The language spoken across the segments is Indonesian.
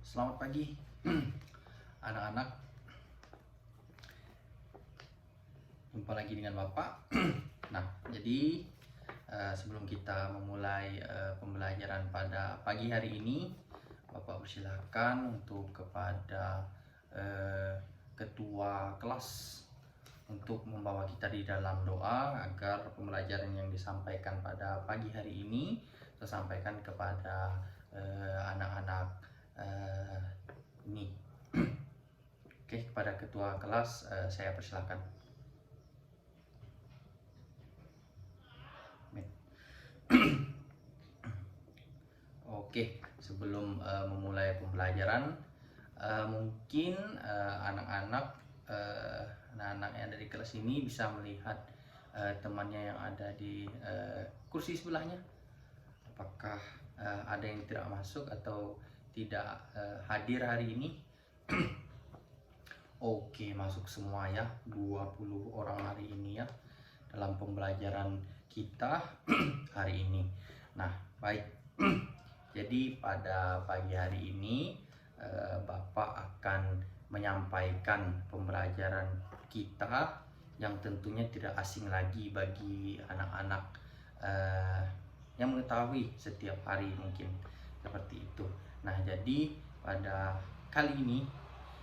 Selamat pagi anak-anak, jumpa lagi dengan Bapak. Nah, jadi sebelum kita memulai pembelajaran pada pagi hari ini, Bapak persilahkan untuk kepada ketua kelas untuk membawa kita di dalam doa agar pembelajaran yang disampaikan pada pagi hari ini saya sampaikan kepada anak-anak ini. Oke, kepada ketua kelas saya persilahkan. Oke, sebelum memulai pembelajaran, mungkin anak-anak yang ada di kelas ini bisa melihat temannya yang ada di kursi sebelahnya. Apakah ada yang tidak masuk atau tidak hadir hari ini? Oke, masuk semua ya, 20 orang hari ini ya dalam pembelajaran kita hari ini. Nah, baik. Jadi pada pagi hari ini Bapak akan menyampaikan pembelajaran kita yang tentunya tidak asing lagi bagi anak-anak yang mengetahui setiap hari mungkin seperti itu. Nah, jadi pada kali ini,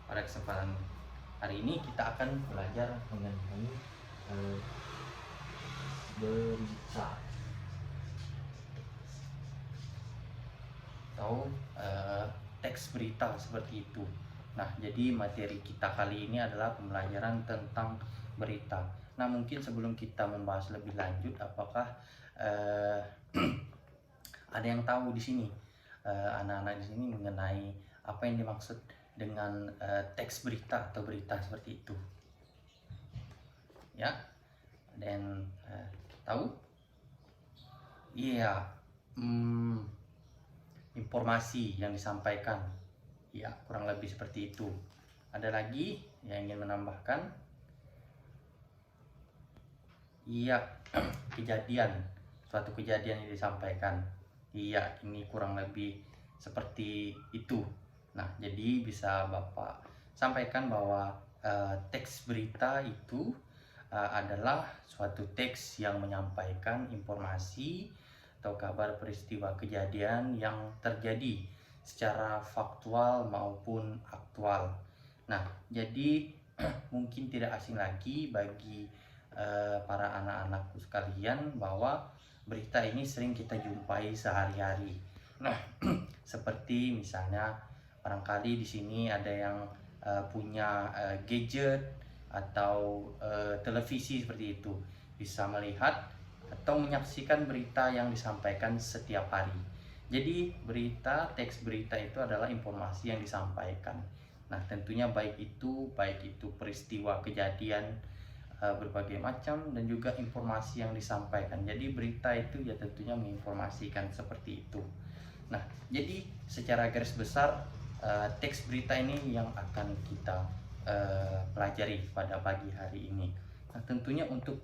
pada kesempatan hari ini kita akan belajar mengenai berita atau teks berita seperti itu. Nah, jadi materi kita kali ini adalah pembelajaran tentang berita. Nah, mungkin sebelum kita membahas lebih lanjut, apakah ada yang tahu di sini, anak-anak di sini mengenai apa yang dimaksud dengan teks berita atau berita seperti itu? Ya, ada yang tahu? Iya, informasi yang disampaikan, ya kurang lebih seperti itu. Ada lagi yang ingin menambahkan? Iya, kejadian, suatu kejadian yang disampaikan. Iya, ini kurang lebih seperti itu. Nah, jadi bisa Bapak sampaikan bahwa teks berita itu adalah suatu teks yang menyampaikan informasi atau kabar peristiwa kejadian yang terjadi secara faktual maupun aktual. Nah, jadi mungkin tidak asing lagi bagi para anak-anakku sekalian bahwa berita ini sering kita jumpai sehari-hari. Nah, seperti misalnya barangkali di sini ada yang punya gadget atau televisi seperti itu, bisa melihat atau menyaksikan berita yang disampaikan setiap hari. Jadi berita, teks berita itu adalah informasi yang disampaikan. Nah, tentunya baik itu peristiwa kejadian berbagai macam dan juga informasi yang disampaikan. Jadi berita itu ya tentunya menginformasikan seperti itu. Nah, jadi secara garis besar teks berita ini yang akan kita pelajari pada pagi hari ini. Nah, tentunya untuk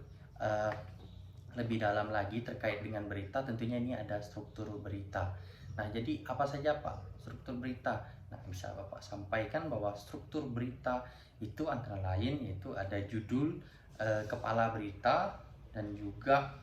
lebih dalam lagi terkait dengan berita, tentunya ini ada struktur berita. Nah, jadi apa saja Pak struktur berita? Nah, bisa Bapak sampaikan bahwa struktur berita itu antara lain yaitu ada judul, kepala berita, dan juga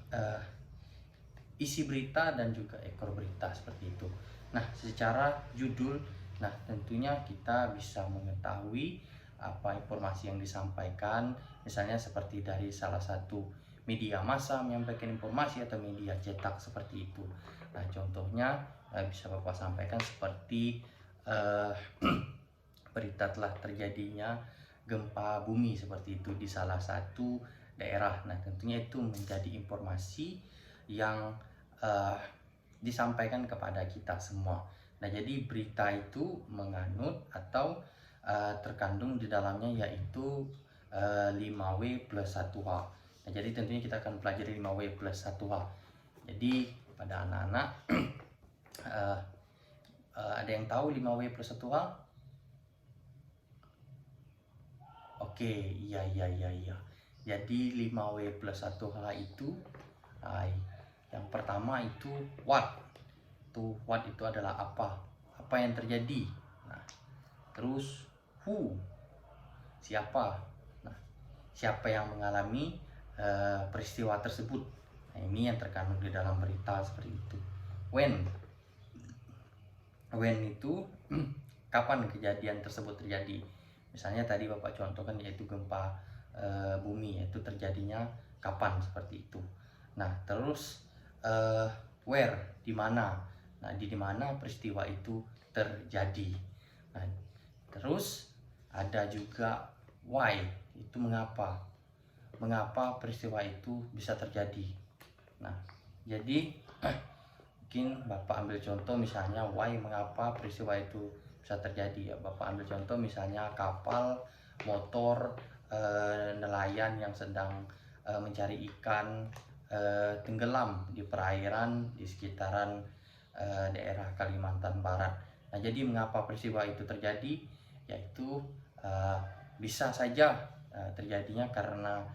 isi berita dan juga ekor berita seperti itu. Nah, secara judul, nah tentunya kita bisa mengetahui apa informasi yang disampaikan, misalnya seperti dari salah satu media massa menyampaikan informasi atau media cetak seperti itu. Nah, contohnya bisa Bapak sampaikan seperti berita telah terjadinya gempa bumi seperti itu di salah satu daerah. Nah, tentunya itu menjadi informasi yang disampaikan kepada kita semua. Nah, jadi berita itu menganut atau terkandung di dalamnya yaitu 5W plus 1H. Nah, jadi tentunya kita akan pelajari 5W plus 1H. Jadi pada anak-anak ada yang tahu 5W plus 1H? Oke, iya. Jadi 5W plus 1H itu yang pertama itu what. What itu adalah apa? Apa yang terjadi? Nah, terus who, siapa. Nah, siapa yang mengalami peristiwa tersebut. Nah, ini yang terkandung di dalam berita seperti itu. When itu kapan kejadian tersebut terjadi. Misalnya tadi Bapak contohkan yaitu gempa bumi, yaitu terjadinya kapan, seperti itu. Nah, terus where, di mana. Nah, di mana peristiwa itu terjadi. Nah, terus ada juga why, itu mengapa. Mengapa peristiwa itu bisa terjadi. Nah, jadi mungkin Bapak ambil contoh misalnya why, mengapa peristiwa itu bisa terjadi ya. Bapak ambil contoh misalnya kapal, motor, nelayan yang sedang mencari ikan tenggelam di perairan di sekitaran daerah Kalimantan Barat. Nah, jadi mengapa peristiwa itu terjadi, yaitu bisa saja terjadinya karena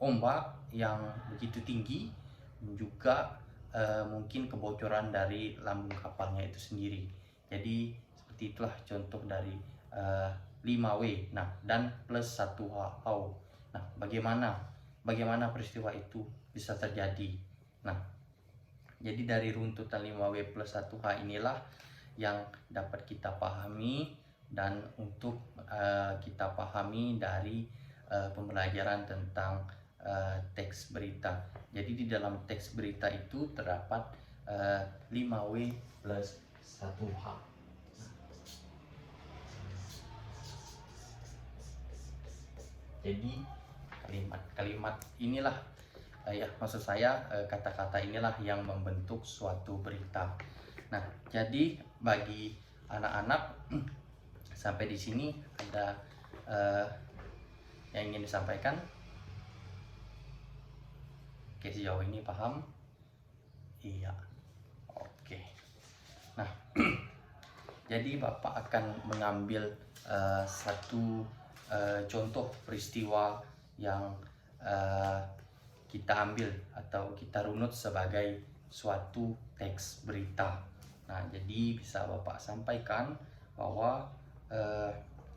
ombak yang begitu tinggi, juga mungkin kebocoran dari lambung kapalnya itu sendiri. Jadi seperti itulah contoh dari 5W. Nah, dan plus 1H, how. Nah, bagaimana peristiwa itu bisa terjadi. Nah, jadi dari runtutan 5W plus 1H inilah yang dapat kita pahami, dan untuk kita pahami dari pembelajaran tentang teks berita. Jadi di dalam teks berita itu terdapat 5W plus 1H. Jadi kalimat-kalimat inilah ya, maksud saya kata-kata inilah yang membentuk suatu berita. Nah, jadi bagi anak-anak sampai di sini ada yang ingin disampaikan? Oke, sejauh ini paham? Iya. Oke. Nah, jadi Bapak akan mengambil satu contoh peristiwa yang kita ambil atau kita runut sebagai suatu teks berita. Nah, jadi bisa Bapak sampaikan bahwa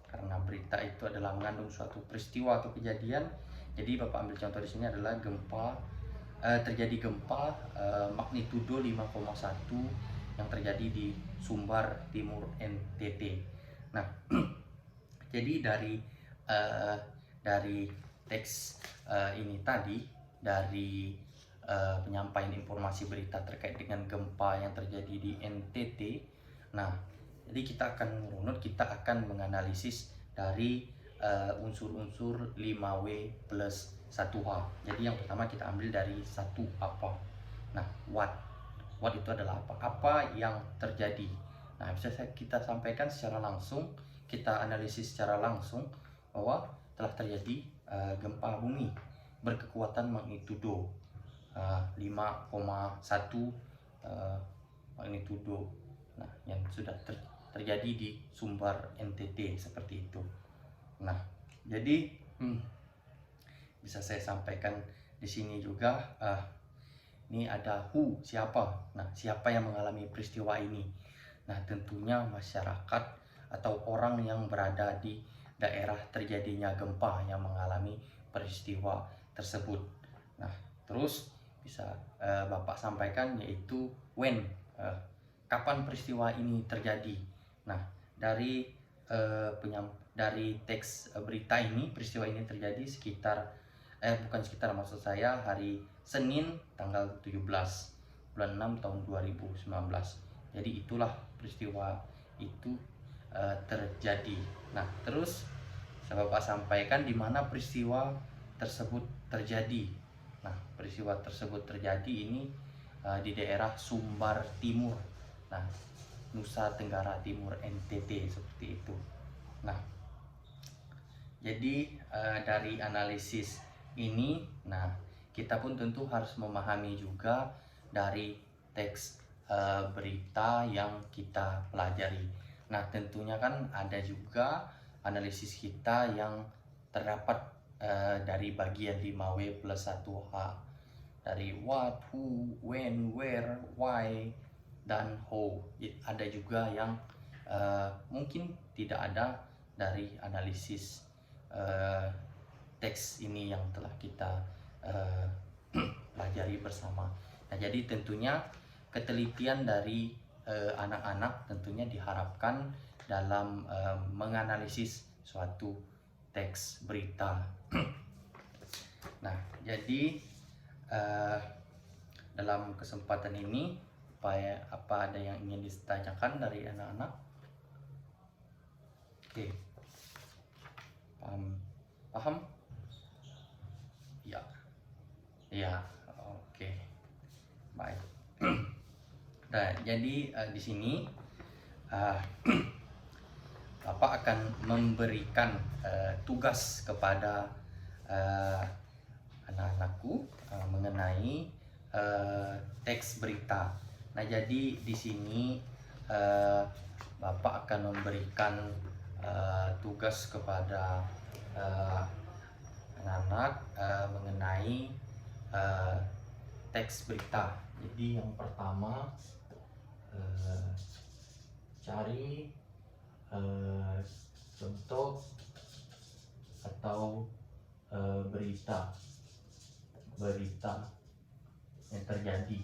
karena berita itu adalah mengandung suatu peristiwa atau kejadian, jadi Bapak ambil contoh di sini adalah terjadi gempa magnitudo 5,1 yang terjadi di Sumbar Timur NTT. Nah, jadi dari teks ini tadi, dari penyampaian informasi berita terkait dengan gempa yang terjadi di NTT. Nah, jadi kita akan merunut, kita akan menganalisis dari unsur-unsur 5W plus 1H. Jadi yang pertama kita ambil dari satu, apa. Nah, what itu adalah apa? Apa yang terjadi. Nah, bisa kita sampaikan secara langsung, kita analisis secara langsung bahwa telah terjadi gempa bumi berkekuatan magnitudo 5,1 magnitudo. Nah, yang sudah terjadi di Sumbar NTT, seperti itu. Nah, jadi bisa saya sampaikan di sini juga. Ini ada who, siapa. Nah, siapa yang mengalami peristiwa ini? Nah, tentunya masyarakat atau orang yang berada di daerah terjadinya gempa yang mengalami peristiwa tersebut. Nah, terus bisa Bapak sampaikan yaitu when, kapan peristiwa ini terjadi. Nah, dari teks berita ini, peristiwa ini terjadi maksud saya hari Senin tanggal 17 bulan 6 tahun 2019. Jadi itulah peristiwa itu terjadi. Nah, terus saya Bapak sampaikan di mana peristiwa tersebut terjadi. Nah, peristiwa tersebut terjadi ini di daerah Sumbar Timur. Nah, Nusa Tenggara Timur NTT, seperti itu. Nah, jadi dari analisis ini, nah kita pun tentu harus memahami juga dari teks berita yang kita pelajari. Nah, tentunya kan ada juga analisis kita yang terdapat dari bagian 5W plus 1H, dari what, who, when, where, why, dan how. Ada juga yang mungkin tidak ada dari analisis teks ini yang telah kita pelajari bersama. Nah, jadi tentunya ketelitian dari anak-anak tentunya diharapkan dalam menganalisis suatu teks berita. Nah, jadi dalam kesempatan ini apa ada yang ingin ditanyakan dari anak-anak? Oke, paham? Ya, ya, oke, baik. Nah, jadi di sini Bapak akan memberikan tugas kepada anak-anakku mengenai teks berita. Nah, jadi di sini Bapak akan memberikan tugas kepada anak-anak mengenai teks berita. Jadi yang pertama, cari contoh atau berita yang terjadi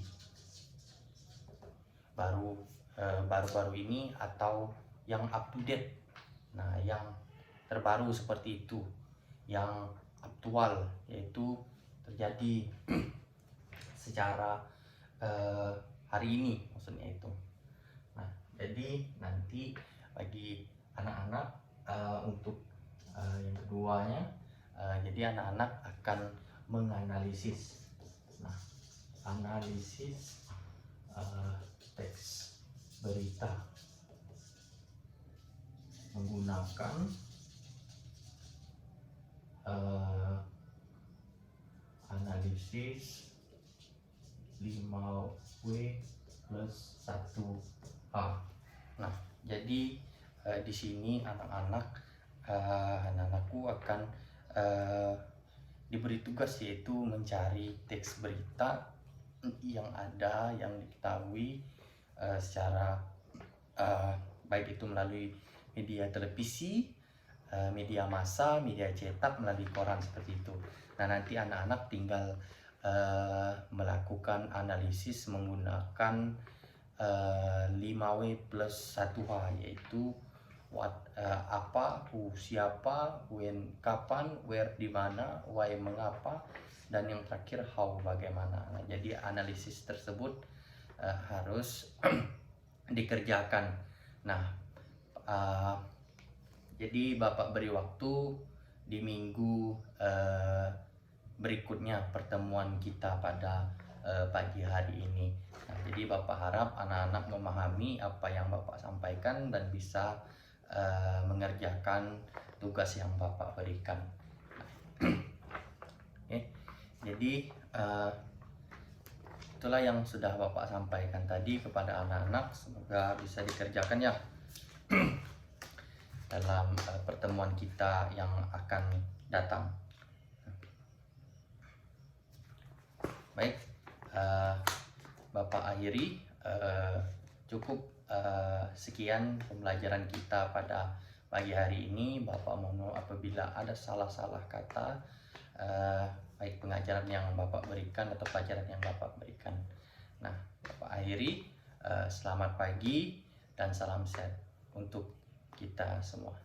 baru-baru ini atau yang up to date. Nah, yang terbaru seperti itu, yang aktual, yaitu terjadi secara hari ini, maksudnya itu. Nah, jadi nanti bagi anak-anak untuk yang keduanya, jadi anak-anak akan menganalisis. Nah, analisis teks berita menggunakan analisis 5W plus 1H. Nah, jadi di sini anak-anakku akan diberi tugas, yaitu mencari teks berita yang ada, yang diketahui secara baik itu melalui media televisi, media massa, media cetak, melalui koran seperti itu. Nah, nanti anak-anak tinggal melakukan analisis menggunakan 5W plus 1H, yaitu apa, who siapa, when kapan, where di mana, why mengapa, dan yang terakhir how bagaimana. Nah, jadi analisis tersebut harus dikerjakan. Nah, jadi Bapak beri waktu di minggu berikutnya pertemuan kita pada pagi hari ini. Nah, jadi Bapak harap anak-anak memahami apa yang Bapak sampaikan dan bisa mengerjakan tugas yang Bapak berikan. Oke, jadi itulah yang sudah Bapak sampaikan tadi kepada anak-anak. Semoga bisa dikerjakan ya dalam pertemuan kita yang akan datang. Baik, Bapak akhiri, cukup sekian pembelajaran kita pada pagi hari ini. Bapak mohon apabila ada salah-salah kata, baik pengajaran yang Bapak berikan atau pelajaran yang Bapak berikan. Nah, Bapak akhiri, selamat pagi dan salam sehat untuk kita semua.